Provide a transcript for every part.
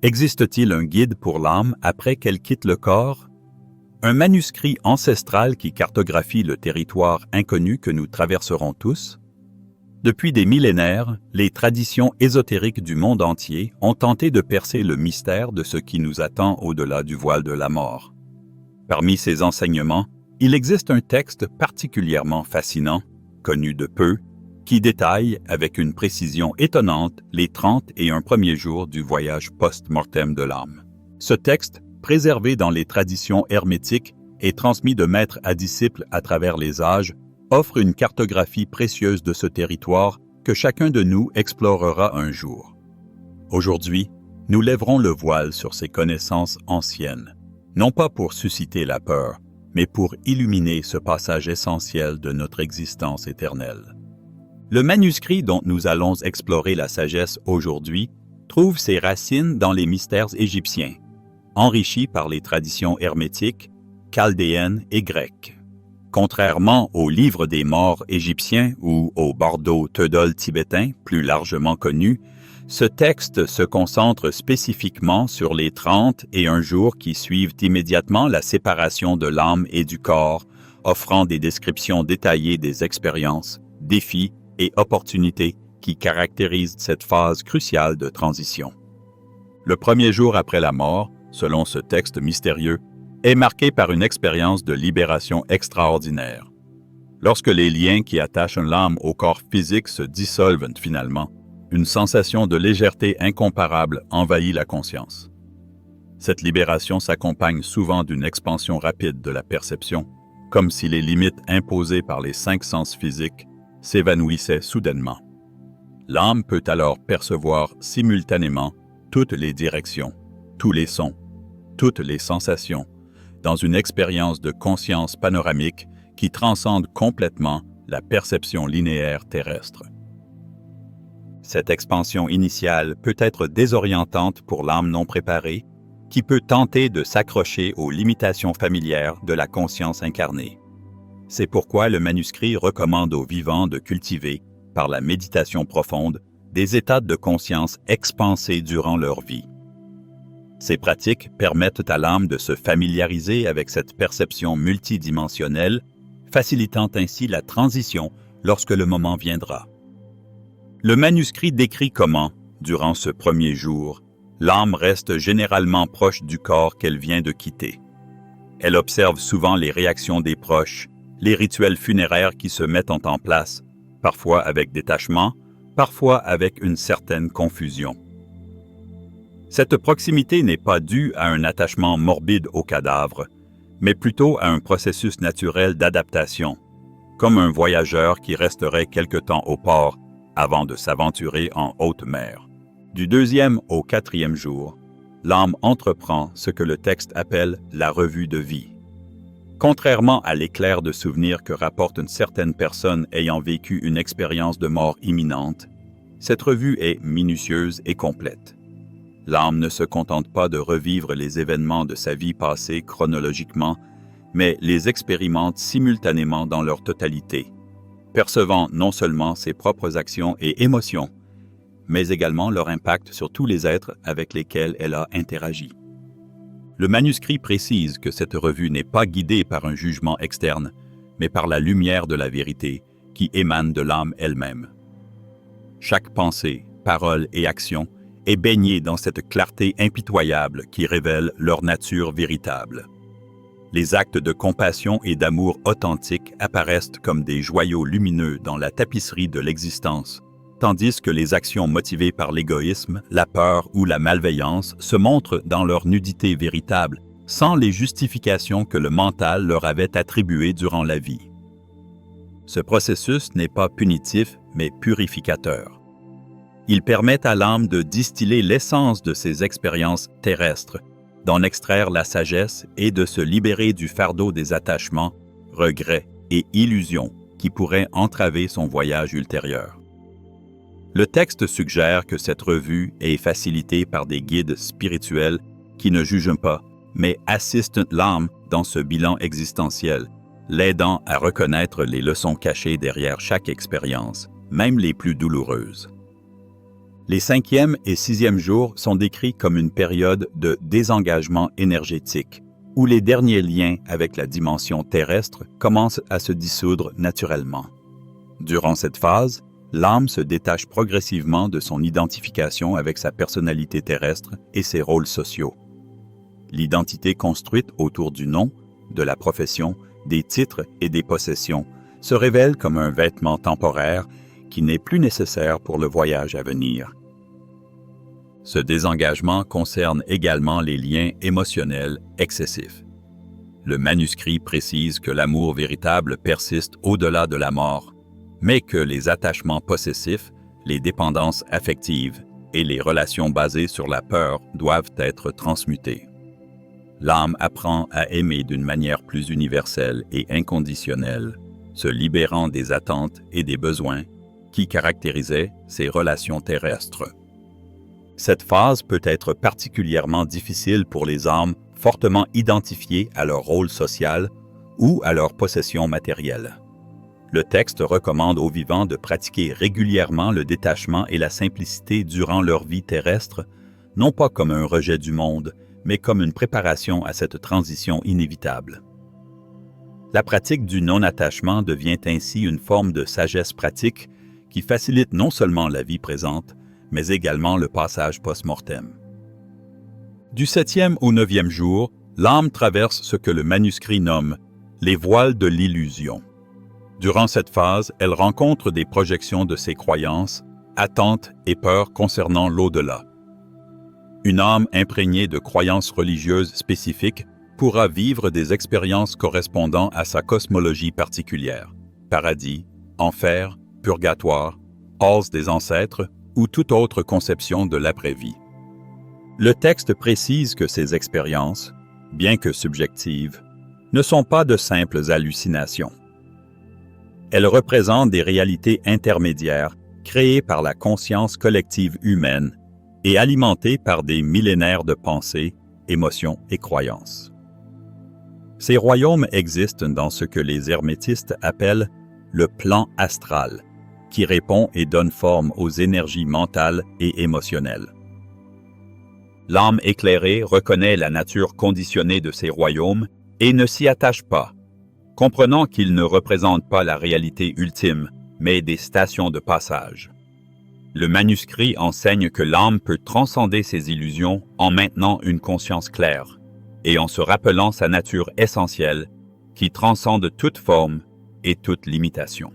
Existe-t-il un guide pour l'âme après qu'elle quitte le corps? Un manuscrit ancestral qui cartographie le territoire inconnu que nous traverserons tous? Depuis des millénaires, les traditions ésotériques du monde entier ont tenté de percer le mystère de ce qui nous attend au-delà du voile de la mort. Parmi ces enseignements, il existe un texte particulièrement fascinant, connu de peu, qui détaille avec une précision étonnante les 31 premiers jours du voyage post-mortem de l'âme. Ce texte, préservé dans les traditions hermétiques et transmis de maître à disciple à travers les âges, offre une cartographie précieuse de ce territoire que chacun de nous explorera un jour. Aujourd'hui, nous lèverons le voile sur ces connaissances anciennes, non pas pour susciter la peur, mais pour illuminer ce passage essentiel de notre existence éternelle. Le manuscrit dont nous allons explorer la sagesse aujourd'hui trouve ses racines dans les mystères égyptiens, enrichis par les traditions hermétiques, chaldéennes et grecques. Contrairement au livre des morts égyptien ou au Bardo Todol tibétain, plus largement connu, ce texte se concentre spécifiquement sur les 31 jours qui suivent immédiatement la séparation de l'âme et du corps, offrant des descriptions détaillées des expériences, défis et opportunités qui caractérisent cette phase cruciale de transition. Le premier jour après la mort, selon ce texte mystérieux, est marqué par une expérience de libération extraordinaire. Lorsque les liens qui attachent l'âme au corps physique se dissolvent finalement, une sensation de légèreté incomparable envahit la conscience. Cette libération s'accompagne souvent d'une expansion rapide de la perception, comme si les limites imposées par les 5 sens physiques s'évanouissaient soudainement. L'âme peut alors percevoir simultanément toutes les directions, tous les sons, toutes les sensations, dans une expérience de conscience panoramique qui transcende complètement la perception linéaire terrestre. Cette expansion initiale peut être désorientante pour l'âme non préparée, qui peut tenter de s'accrocher aux limitations familières de la conscience incarnée. C'est pourquoi le manuscrit recommande aux vivants de cultiver, par la méditation profonde, des états de conscience expansés durant leur vie. Ces pratiques permettent à l'âme de se familiariser avec cette perception multidimensionnelle, facilitant ainsi la transition lorsque le moment viendra. Le manuscrit décrit comment, durant ce premier jour, l'âme reste généralement proche du corps qu'elle vient de quitter. Elle observe souvent les réactions des proches, les rituels funéraires qui se mettent en place, parfois avec détachement, parfois avec une certaine confusion. Cette proximité n'est pas due à un attachement morbide au cadavre, mais plutôt à un processus naturel d'adaptation, comme un voyageur qui resterait quelque temps au port avant de s'aventurer en haute mer. Du 2e au 4e jour, l'âme entreprend ce que le texte appelle la revue de vie. Contrairement à l'éclair de souvenir que rapporte une certaine personne ayant vécu une expérience de mort imminente, cette revue est minutieuse et complète. L'âme ne se contente pas de revivre les événements de sa vie passée chronologiquement, mais les expérimente simultanément dans leur totalité, percevant non seulement ses propres actions et émotions, mais également leur impact sur tous les êtres avec lesquels elle a interagi. Le manuscrit précise que cette revue n'est pas guidée par un jugement externe, mais par la lumière de la vérité qui émane de l'âme elle-même. Chaque pensée, parole et action est baignée dans cette clarté impitoyable qui révèle leur nature véritable. Les actes de compassion et d'amour authentique apparaissent comme des joyaux lumineux dans la tapisserie de l'existence, tandis que les actions motivées par l'égoïsme, la peur ou la malveillance se montrent dans leur nudité véritable, sans les justifications que le mental leur avait attribuées durant la vie. Ce processus n'est pas punitif, mais purificateur. Il permet à l'âme de distiller l'essence de ses expériences terrestres, d'en extraire la sagesse et de se libérer du fardeau des attachements, regrets et illusions qui pourraient entraver son voyage ultérieur. Le texte suggère que cette revue est facilitée par des guides spirituels qui ne jugent pas, mais assistent l'âme dans ce bilan existentiel, l'aidant à reconnaître les leçons cachées derrière chaque expérience, même les plus douloureuses. Les 5e et 6e jours sont décrits comme une période de désengagement énergétique, où les derniers liens avec la dimension terrestre commencent à se dissoudre naturellement. Durant cette phase, l'âme se détache progressivement de son identification avec sa personnalité terrestre et ses rôles sociaux. L'identité construite autour du nom, de la profession, des titres et des possessions se révèle comme un vêtement temporaire qui n'est plus nécessaire pour le voyage à venir. Ce désengagement concerne également les liens émotionnels excessifs. Le manuscrit précise que l'amour véritable persiste au-delà de la mort, mais que les attachements possessifs, les dépendances affectives et les relations basées sur la peur doivent être transmutés. L'âme apprend à aimer d'une manière plus universelle et inconditionnelle, se libérant des attentes et des besoins qui caractérisaient ses relations terrestres. Cette phase peut être particulièrement difficile pour les âmes fortement identifiées à leur rôle social ou à leur possession matérielle. Le texte recommande aux vivants de pratiquer régulièrement le détachement et la simplicité durant leur vie terrestre, non pas comme un rejet du monde, mais comme une préparation à cette transition inévitable. La pratique du non-attachement devient ainsi une forme de sagesse pratique qui facilite non seulement la vie présente, mais également le passage post-mortem. Du 7e au 9e jour, l'âme traverse ce que le manuscrit nomme « les voiles de l'illusion ». Durant cette phase, elle rencontre des projections de ses croyances, attentes et peurs concernant l'au-delà. Une âme imprégnée de croyances religieuses spécifiques pourra vivre des expériences correspondant à sa cosmologie particulière, paradis, enfer, purgatoire, halls des ancêtres ou toute autre conception de l'après-vie. Le texte précise que ces expériences, bien que subjectives, ne sont pas de simples hallucinations. Elles représentent des réalités intermédiaires créées par la conscience collective humaine et alimentées par des millénaires de pensées, émotions et croyances. Ces royaumes existent dans ce que les hermétistes appellent le plan astral, qui répond et donne forme aux énergies mentales et émotionnelles. L'âme éclairée reconnaît la nature conditionnée de ces royaumes et ne s'y attache pas, comprenant qu'ils ne représentent pas la réalité ultime, mais des stations de passage. Le manuscrit enseigne que l'âme peut transcender ses illusions en maintenant une conscience claire et en se rappelant sa nature essentielle qui transcende toute forme et toute limitation.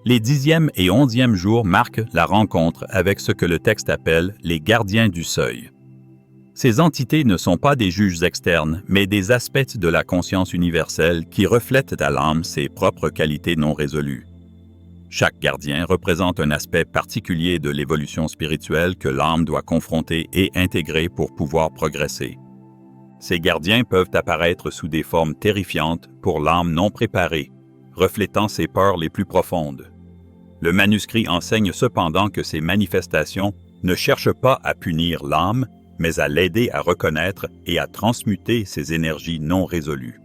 Les 10e et 11e jours marquent la rencontre avec ce que le texte appelle les gardiens du seuil. Ces entités ne sont pas des juges externes, mais des aspects de la conscience universelle qui reflètent à l'âme ses propres qualités non résolues. Chaque gardien représente un aspect particulier de l'évolution spirituelle que l'âme doit confronter et intégrer pour pouvoir progresser. Ces gardiens peuvent apparaître sous des formes terrifiantes pour l'âme non préparée, reflétant ses peurs les plus profondes. Le manuscrit enseigne cependant que ces manifestations ne cherchent pas à punir l'âme, mais à l'aider à reconnaître et à transmuter ses énergies non résolues.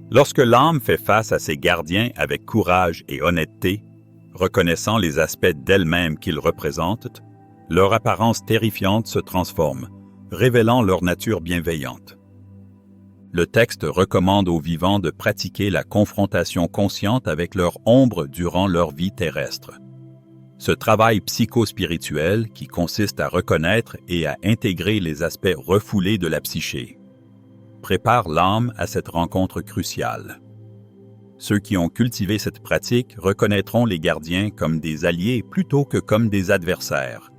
Lorsque l'âme fait face à ses gardiens avec courage et honnêteté, reconnaissant les aspects d'elle-même qu'ils représentent, leur apparence terrifiante se transforme, révélant leur nature bienveillante. Le texte recommande aux vivants de pratiquer la confrontation consciente avec leur ombre durant leur vie terrestre. Ce travail psychospirituel, qui consiste à reconnaître et à intégrer les aspects refoulés de la psyché, prépare l'âme à cette rencontre cruciale. Ceux qui ont cultivé cette pratique reconnaîtront les gardiens comme des alliés plutôt que comme des adversaires.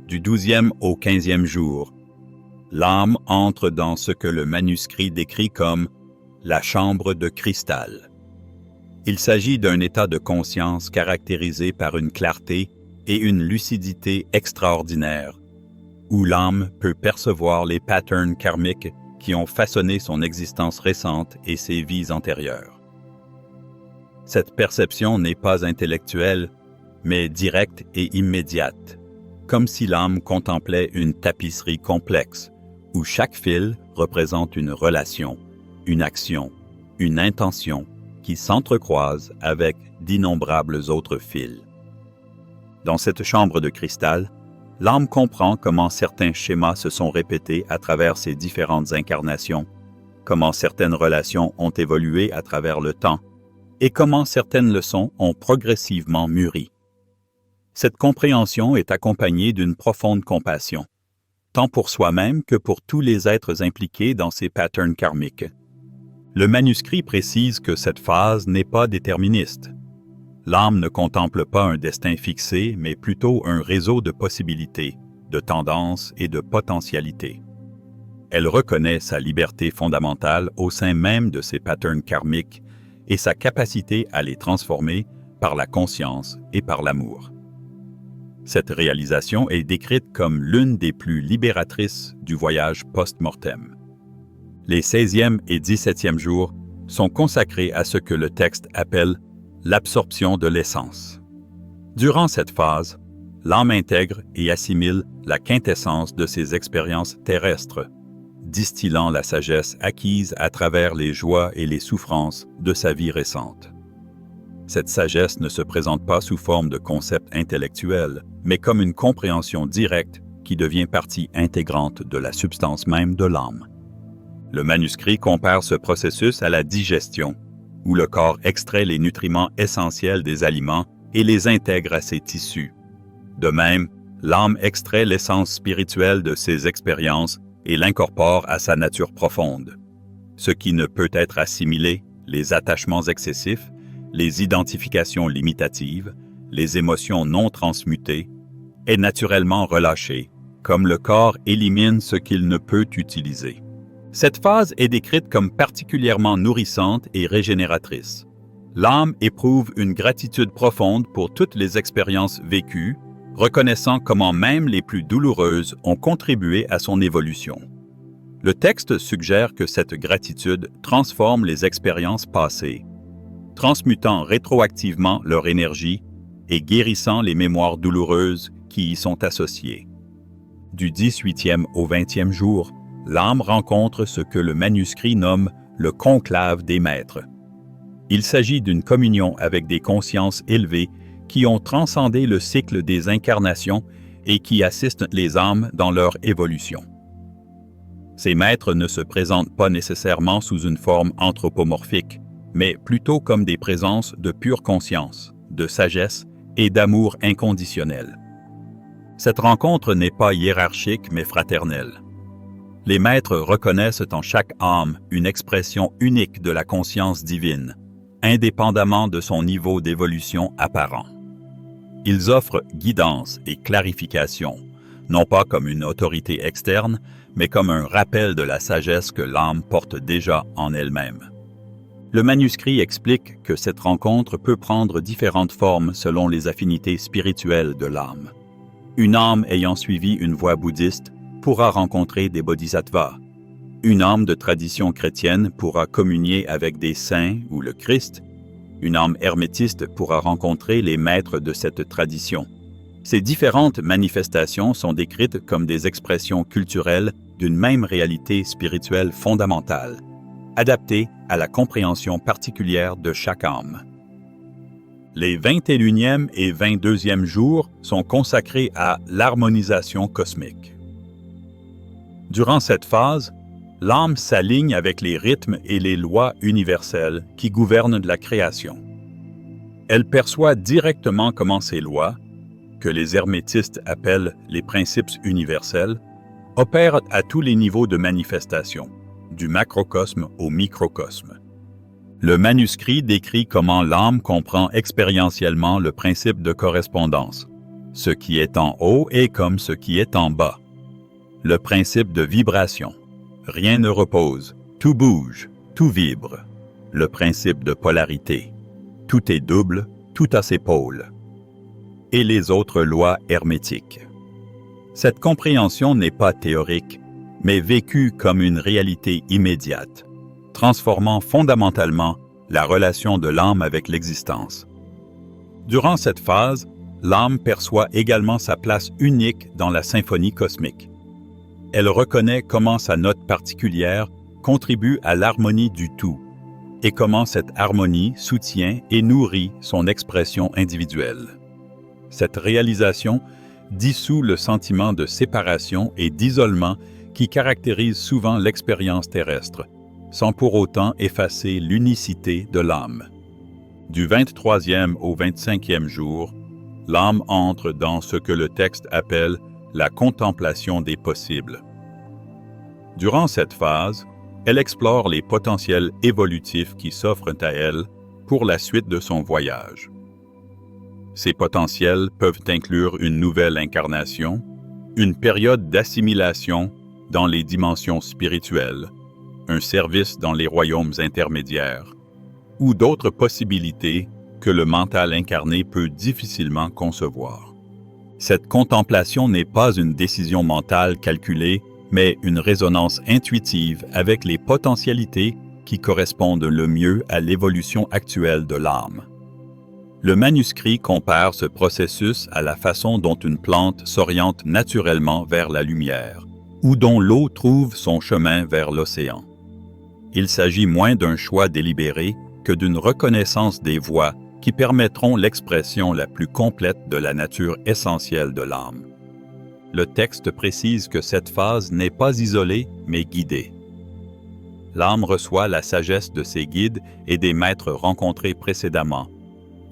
Du 12e au 15e jour, l'âme entre dans ce que le manuscrit décrit comme la chambre de cristal. Il s'agit d'un état de conscience caractérisé par une clarté et une lucidité extraordinaires, où l'âme peut percevoir les patterns karmiques qui ont façonné son existence récente et ses vies antérieures. Cette perception n'est pas intellectuelle, mais directe et immédiate, comme si l'âme contemplait une tapisserie complexe, où chaque fil représente une relation, une action, une intention qui s'entrecroisent avec d'innombrables autres fils. Dans cette chambre de cristal, l'âme comprend comment certains schémas se sont répétés à travers ses différentes incarnations, comment certaines relations ont évolué à travers le temps, et comment certaines leçons ont progressivement mûri. Cette compréhension est accompagnée d'une profonde compassion, tant pour soi-même que pour tous les êtres impliqués dans ces patterns karmiques. Le manuscrit précise que cette phase n'est pas déterministe. L'âme ne contemple pas un destin fixé, mais plutôt un réseau de possibilités, de tendances et de potentialités. Elle reconnaît sa liberté fondamentale au sein même de ces patterns karmiques et sa capacité à les transformer par la conscience et par l'amour. Cette réalisation est décrite comme l'une des plus libératrices du voyage post-mortem. Les 16e et 17e jours sont consacrés à ce que le texte appelle l'absorption de l'essence. Durant cette phase, l'âme intègre et assimile la quintessence de ses expériences terrestres, distillant la sagesse acquise à travers les joies et les souffrances de sa vie récente. Cette sagesse ne se présente pas sous forme de concepts intellectuels, mais comme une compréhension directe qui devient partie intégrante de la substance même de l'âme. Le manuscrit compare ce processus à la digestion, où le corps extrait les nutriments essentiels des aliments et les intègre à ses tissus. De même, l'âme extrait l'essence spirituelle de ses expériences et l'incorpore à sa nature profonde. Ce qui ne peut être assimilé, les attachements excessifs, les identifications limitatives, les émotions non transmutées, est naturellement relâché, comme le corps élimine ce qu'il ne peut utiliser. Cette phase est décrite comme particulièrement nourrissante et régénératrice. L'âme éprouve une gratitude profonde pour toutes les expériences vécues, reconnaissant comment même les plus douloureuses ont contribué à son évolution. Le texte suggère que cette gratitude transforme les expériences passées, transmutant rétroactivement leur énergie et guérissant les mémoires douloureuses qui y sont associées. Du 18e au 20e jour, l'âme rencontre ce que le manuscrit nomme le conclave des maîtres. Il s'agit d'une communion avec des consciences élevées qui ont transcendé le cycle des incarnations et qui assistent les âmes dans leur évolution. Ces maîtres ne se présentent pas nécessairement sous une forme anthropomorphique, mais plutôt comme des présences de pure conscience, de sagesse et d'amour inconditionnel. Cette rencontre n'est pas hiérarchique mais fraternelle. Les maîtres reconnaissent en chaque âme une expression unique de la conscience divine, indépendamment de son niveau d'évolution apparent. Ils offrent guidance et clarification, non pas comme une autorité externe, mais comme un rappel de la sagesse que l'âme porte déjà en elle-même. Le manuscrit explique que cette rencontre peut prendre différentes formes selon les affinités spirituelles de l'âme. Une âme ayant suivi une voie bouddhiste pourra rencontrer des bodhisattvas. Une âme de tradition chrétienne pourra communier avec des saints ou le Christ. Une âme hermétiste pourra rencontrer les maîtres de cette tradition. Ces différentes manifestations sont décrites comme des expressions culturelles d'une même réalité spirituelle fondamentale, adaptée à la compréhension particulière de chaque âme. Les 21e et 22e jours sont consacrés à l'harmonisation cosmique. Durant cette phase, l'âme s'aligne avec les rythmes et les lois universelles qui gouvernent la création. Elle perçoit directement comment ces lois, que les hermétistes appellent les principes universels, opèrent à tous les niveaux de manifestation, du macrocosme au microcosme. Le manuscrit décrit comment l'âme comprend expérientiellement le principe de correspondance. Ce qui est en haut est comme ce qui est en bas. Le principe de vibration. Rien ne repose, tout bouge, tout vibre. Le principe de polarité. Tout est double, tout a ses pôles. Et les autres lois hermétiques. Cette compréhension n'est pas théorique, mais vécue comme une réalité immédiate, transformant fondamentalement la relation de l'âme avec l'existence. Durant cette phase, l'âme perçoit également sa place unique dans la symphonie cosmique. Elle reconnaît comment sa note particulière contribue à l'harmonie du tout et comment cette harmonie soutient et nourrit son expression individuelle. Cette réalisation dissout le sentiment de séparation et d'isolement qui caractérise souvent l'expérience terrestre, sans pour autant effacer l'unicité de l'âme. Du 23e au 25e jour, l'âme entre dans ce que le texte appelle la contemplation des possibles. Durant cette phase, elle explore les potentiels évolutifs qui s'offrent à elle pour la suite de son voyage. Ces potentiels peuvent inclure une nouvelle incarnation, une période d'assimilation dans les dimensions spirituelles, un service dans les royaumes intermédiaires, ou d'autres possibilités que le mental incarné peut difficilement concevoir. Cette contemplation n'est pas une décision mentale calculée, mais une résonance intuitive avec les potentialités qui correspondent le mieux à l'évolution actuelle de l'âme. Le manuscrit compare ce processus à la façon dont une plante s'oriente naturellement vers la lumière, ou dont l'eau trouve son chemin vers l'océan. Il s'agit moins d'un choix délibéré que d'une reconnaissance des voies qui permettront l'expression la plus complète de la nature essentielle de l'âme. Le texte précise que cette phase n'est pas isolée, mais guidée. L'âme reçoit la sagesse de ses guides et des maîtres rencontrés précédemment,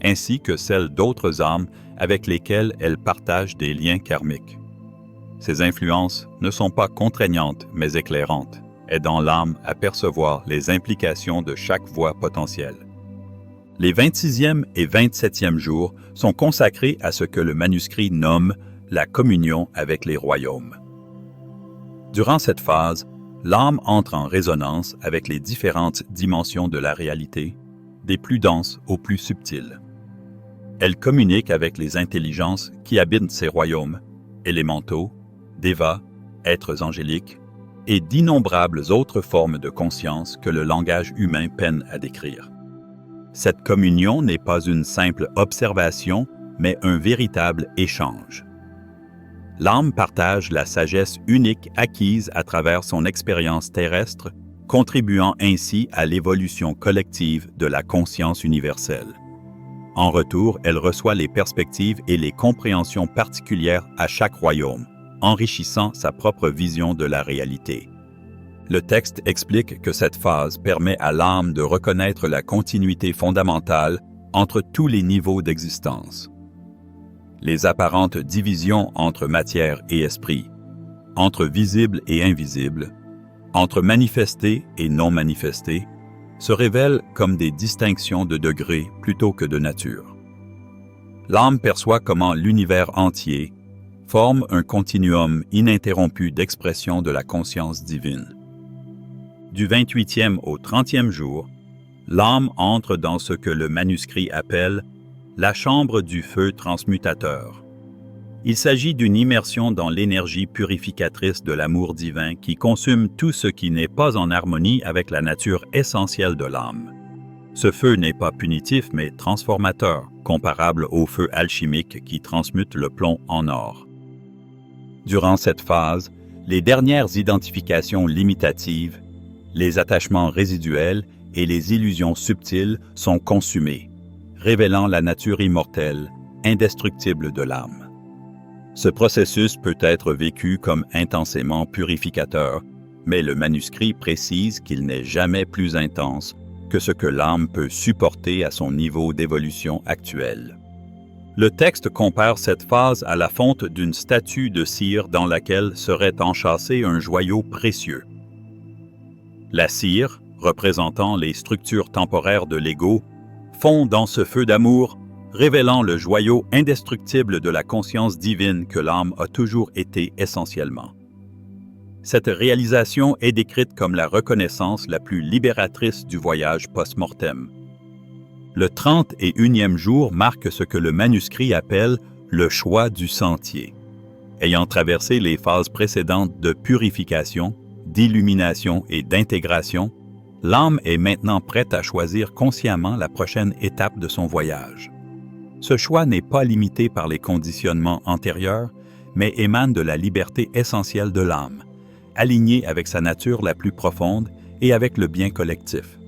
ainsi que celle d'autres âmes avec lesquelles elle partage des liens karmiques. Ces influences ne sont pas contraignantes, mais éclairantes, aidant l'âme à percevoir les implications de chaque voie potentielle. Les 26e et 27e jours sont consacrés à ce que le manuscrit nomme la communion avec les royaumes. Durant cette phase, l'âme entre en résonance avec les différentes dimensions de la réalité, des plus denses aux plus subtiles. Elle communique avec les intelligences qui habitent ces royaumes, élémentaux, dévas, êtres angéliques, et d'innombrables autres formes de conscience que le langage humain peine à décrire. Cette communion n'est pas une simple observation, mais un véritable échange. L'âme partage la sagesse unique acquise à travers son expérience terrestre, contribuant ainsi à l'évolution collective de la conscience universelle. En retour, elle reçoit les perspectives et les compréhensions particulières à chaque royaume, enrichissant sa propre vision de la réalité. Le texte explique que cette phase permet à l'âme de reconnaître la continuité fondamentale entre tous les niveaux d'existence. Les apparentes divisions entre matière et esprit, entre visible et invisible, entre manifesté et non manifesté, se révèlent comme des distinctions de degrés plutôt que de nature. L'âme perçoit comment l'univers entier forme un continuum ininterrompu d'expression de la conscience divine. Du 28e au 30e jour, l'âme entre dans ce que le manuscrit appelle la chambre du feu transmutateur. Il s'agit d'une immersion dans l'énergie purificatrice de l'amour divin qui consume tout ce qui n'est pas en harmonie avec la nature essentielle de l'âme. Ce feu n'est pas punitif mais transformateur, comparable au feu alchimique qui transmute le plomb en or. Durant cette phase, les dernières identifications limitatives, les attachements résiduels et les illusions subtiles sont consumées, révélant la nature immortelle, indestructible de l'âme. Ce processus peut être vécu comme intensément purificateur, mais le manuscrit précise qu'il n'est jamais plus intense que ce que l'âme peut supporter à son niveau d'évolution actuel. Le texte compare cette phase à la fonte d'une statue de cire dans laquelle serait enchâssé un joyau précieux. La cire, représentant les structures temporaires de l'ego, fond dans ce feu d'amour, révélant le joyau indestructible de la conscience divine que l'âme a toujours été essentiellement. Cette réalisation est décrite comme la reconnaissance la plus libératrice du voyage post-mortem. Le 31e jour marque ce que le manuscrit appelle le choix du sentier. Ayant traversé les phases précédentes de purification, d'illumination et d'intégration, l'âme est maintenant prête à choisir consciemment la prochaine étape de son voyage. Ce choix n'est pas limité par les conditionnements antérieurs, mais émane de la liberté essentielle de l'âme, alignée avec sa nature la plus profonde et avec le bien collectif.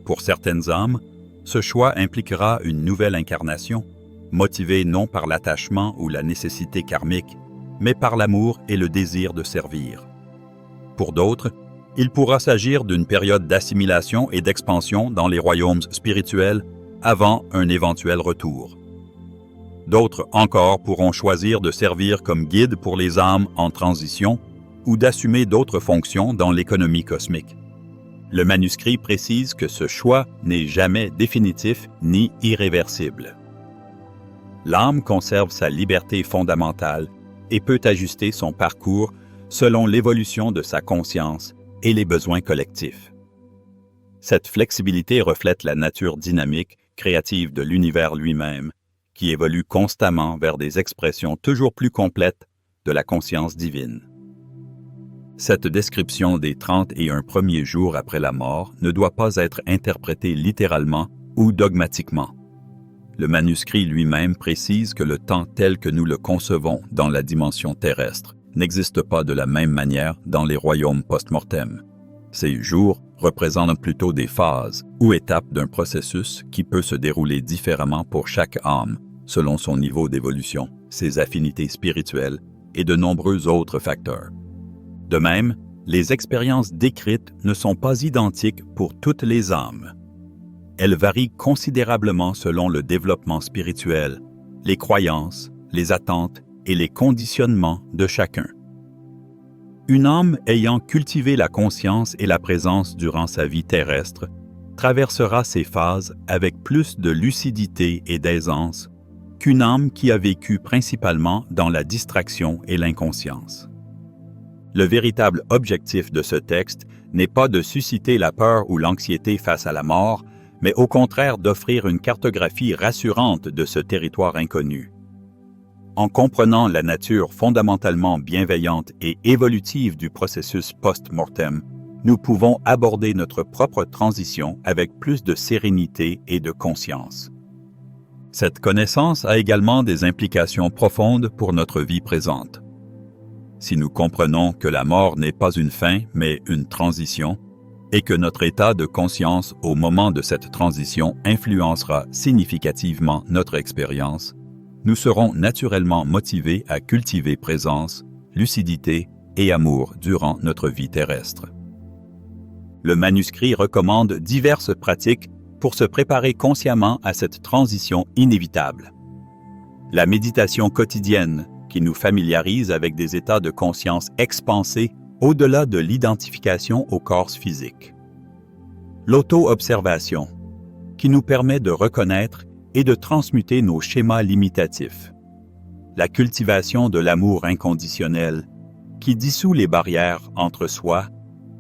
Pour certaines âmes, ce choix impliquera une nouvelle incarnation, motivé non par l'attachement ou la nécessité karmique, mais par l'amour et le désir de servir. Pour d'autres, il pourra s'agir d'une période d'assimilation et d'expansion dans les royaumes spirituels avant un éventuel retour. D'autres encore pourront choisir de servir comme guide pour les âmes en transition ou d'assumer d'autres fonctions dans l'économie cosmique. Le manuscrit précise que ce choix n'est jamais définitif ni irréversible. L'âme conserve sa liberté fondamentale et peut ajuster son parcours selon l'évolution de sa conscience et les besoins collectifs. Cette flexibilité reflète la nature dynamique, créative de l'univers lui-même, qui évolue constamment vers des expressions toujours plus complètes de la conscience divine. Cette description des 31 premiers jours après la mort ne doit pas être interprétée littéralement ou dogmatiquement. Le manuscrit lui-même précise que le temps tel que nous le concevons dans la dimension terrestre n'existe pas de la même manière dans les royaumes post-mortem. Ces jours représentent plutôt des phases ou étapes d'un processus qui peut se dérouler différemment pour chaque âme, selon son niveau d'évolution, ses affinités spirituelles et de nombreux autres facteurs. De même, les expériences décrites ne sont pas identiques pour toutes les âmes. Elles varient considérablement selon le développement spirituel, les croyances, les attentes et les conditionnements de chacun. Une âme ayant cultivé la conscience et la présence durant sa vie terrestre traversera ces phases avec plus de lucidité et d'aisance qu'une âme qui a vécu principalement dans la distraction et l'inconscience. Le véritable objectif de ce texte n'est pas de susciter la peur ou l'anxiété face à la mort, mais au contraire d'offrir une cartographie rassurante de ce territoire inconnu. En comprenant la nature fondamentalement bienveillante et évolutive du processus post-mortem, nous pouvons aborder notre propre transition avec plus de sérénité et de conscience. Cette connaissance a également des implications profondes pour notre vie présente. Si nous comprenons que la mort n'est pas une fin, mais une transition, et que notre état de conscience au moment de cette transition influencera significativement notre expérience, nous serons naturellement motivés à cultiver présence, lucidité et amour durant notre vie terrestre. Le manuscrit recommande diverses pratiques pour se préparer consciemment à cette transition inévitable. La méditation quotidienne, qui nous familiarise avec des états de conscience expansés au-delà de l'identification au corps physique. L'auto-observation, qui nous permet de reconnaître et de transmuter nos schémas limitatifs. La cultivation de l'amour inconditionnel, qui dissout les barrières entre soi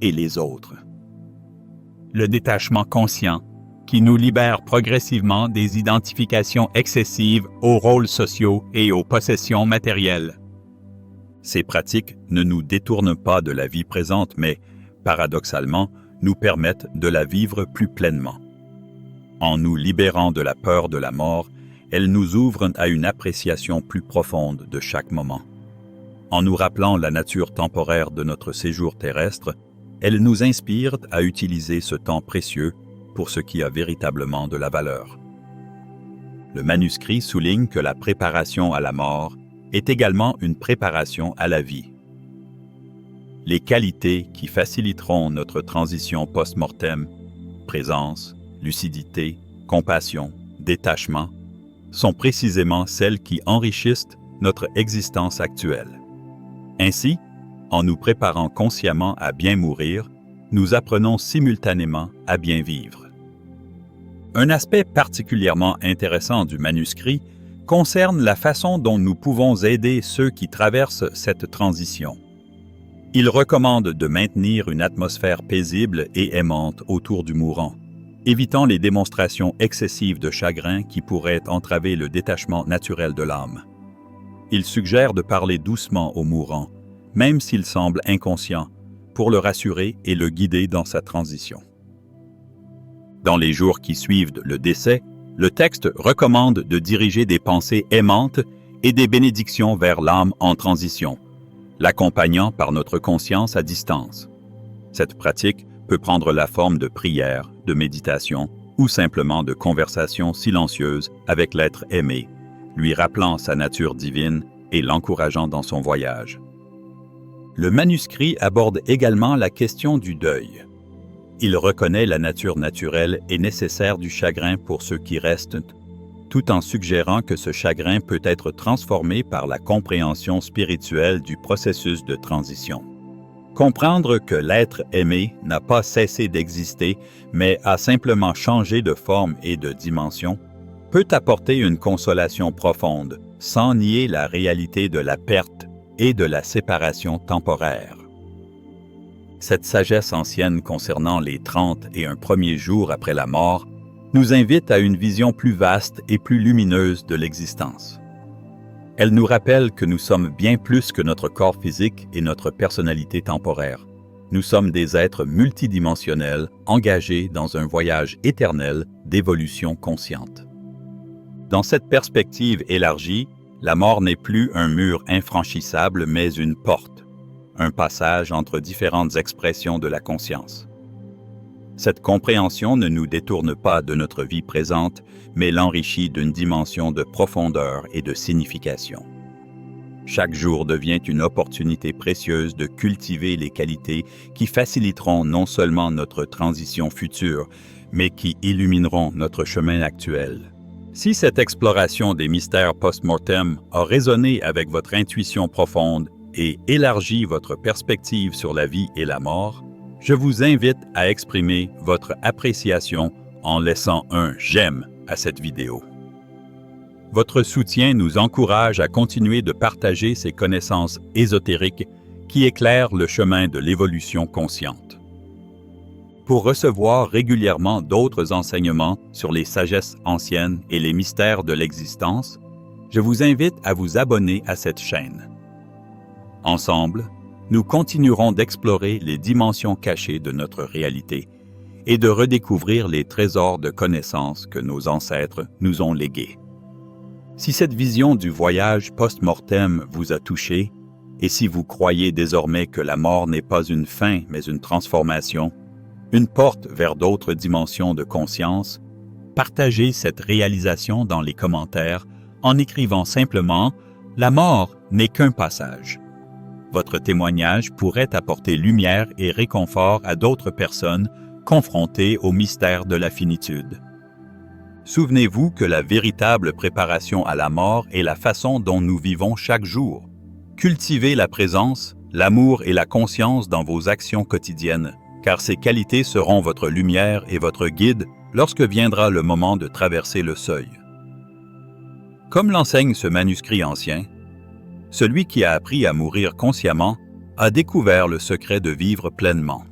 et les autres. Le détachement conscient, qui nous libère progressivement des identifications excessives aux rôles sociaux et aux possessions matérielles. Ces pratiques ne nous détournent pas de la vie présente, mais, paradoxalement, nous permettent de la vivre plus pleinement. En nous libérant de la peur de la mort, elles nous ouvrent à une appréciation plus profonde de chaque moment. En nous rappelant la nature temporaire de notre séjour terrestre, elles nous inspirent à utiliser ce temps précieux pour ce qui a véritablement de la valeur. Le manuscrit souligne que la préparation à la mort est également une préparation à la vie. Les qualités qui faciliteront notre transition post-mortem, présence, lucidité, compassion, détachement, sont précisément celles qui enrichissent notre existence actuelle. Ainsi, en nous préparant consciemment à bien mourir, nous apprenons simultanément à bien vivre. Un aspect particulièrement intéressant du manuscrit concerne la façon dont nous pouvons aider ceux qui traversent cette transition. Il recommande de maintenir une atmosphère paisible et aimante autour du mourant, évitant les démonstrations excessives de chagrin qui pourraient entraver le détachement naturel de l'âme. Il suggère de parler doucement au mourant, même s'il semble inconscient, pour le rassurer et le guider dans sa transition. Dans les jours qui suivent le décès, le texte recommande de diriger des pensées aimantes et des bénédictions vers l'âme en transition, l'accompagnant par notre conscience à distance. Cette pratique peut prendre la forme de prière, de méditation ou simplement de conversation silencieuse avec l'être aimé, lui rappelant sa nature divine et l'encourageant dans son voyage. Le manuscrit aborde également la question du deuil. Il reconnaît la nature naturelle et nécessaire du chagrin pour ceux qui restent, tout en suggérant que ce chagrin peut être transformé par la compréhension spirituelle du processus de transition. Comprendre que l'être aimé n'a pas cessé d'exister, mais a simplement changé de forme et de dimension, peut apporter une consolation profonde, sans nier la réalité de la perte et de la séparation temporaire. Cette sagesse ancienne concernant les 30 et un premier jour après la mort nous invite à une vision plus vaste et plus lumineuse de l'existence. Elle nous rappelle que nous sommes bien plus que notre corps physique et notre personnalité temporaire. Nous sommes des êtres multidimensionnels engagés dans un voyage éternel d'évolution consciente. Dans cette perspective élargie, la mort n'est plus un mur infranchissable mais une porte, un passage entre différentes expressions de la conscience. Cette compréhension ne nous détourne pas de notre vie présente, mais l'enrichit d'une dimension de profondeur et de signification. Chaque jour devient une opportunité précieuse de cultiver les qualités qui faciliteront non seulement notre transition future, mais qui illumineront notre chemin actuel. Si cette exploration des mystères post-mortem a résonné avec votre intuition profonde et élargi votre perspective sur la vie et la mort, je vous invite à exprimer votre appréciation en laissant un « j'aime » à cette vidéo. Votre soutien nous encourage à continuer de partager ces connaissances ésotériques qui éclairent le chemin de l'évolution consciente. Pour recevoir régulièrement d'autres enseignements sur les sagesses anciennes et les mystères de l'existence, je vous invite à vous abonner à cette chaîne. Ensemble, nous continuerons d'explorer les dimensions cachées de notre réalité et de redécouvrir les trésors de connaissances que nos ancêtres nous ont légués. Si cette vision du voyage post-mortem vous a touché, et si vous croyez désormais que la mort n'est pas une fin mais une transformation, une porte vers d'autres dimensions de conscience, partagez cette réalisation dans les commentaires en écrivant simplement « La mort n'est qu'un passage ». Votre témoignage pourrait apporter lumière et réconfort à d'autres personnes confrontées au mystère de la finitude. Souvenez-vous que la véritable préparation à la mort est la façon dont nous vivons chaque jour. Cultivez la présence, l'amour et la conscience dans vos actions quotidiennes, car ces qualités seront votre lumière et votre guide lorsque viendra le moment de traverser le seuil. Comme l'enseigne ce manuscrit ancien, celui qui a appris à mourir consciemment a découvert le secret de vivre pleinement.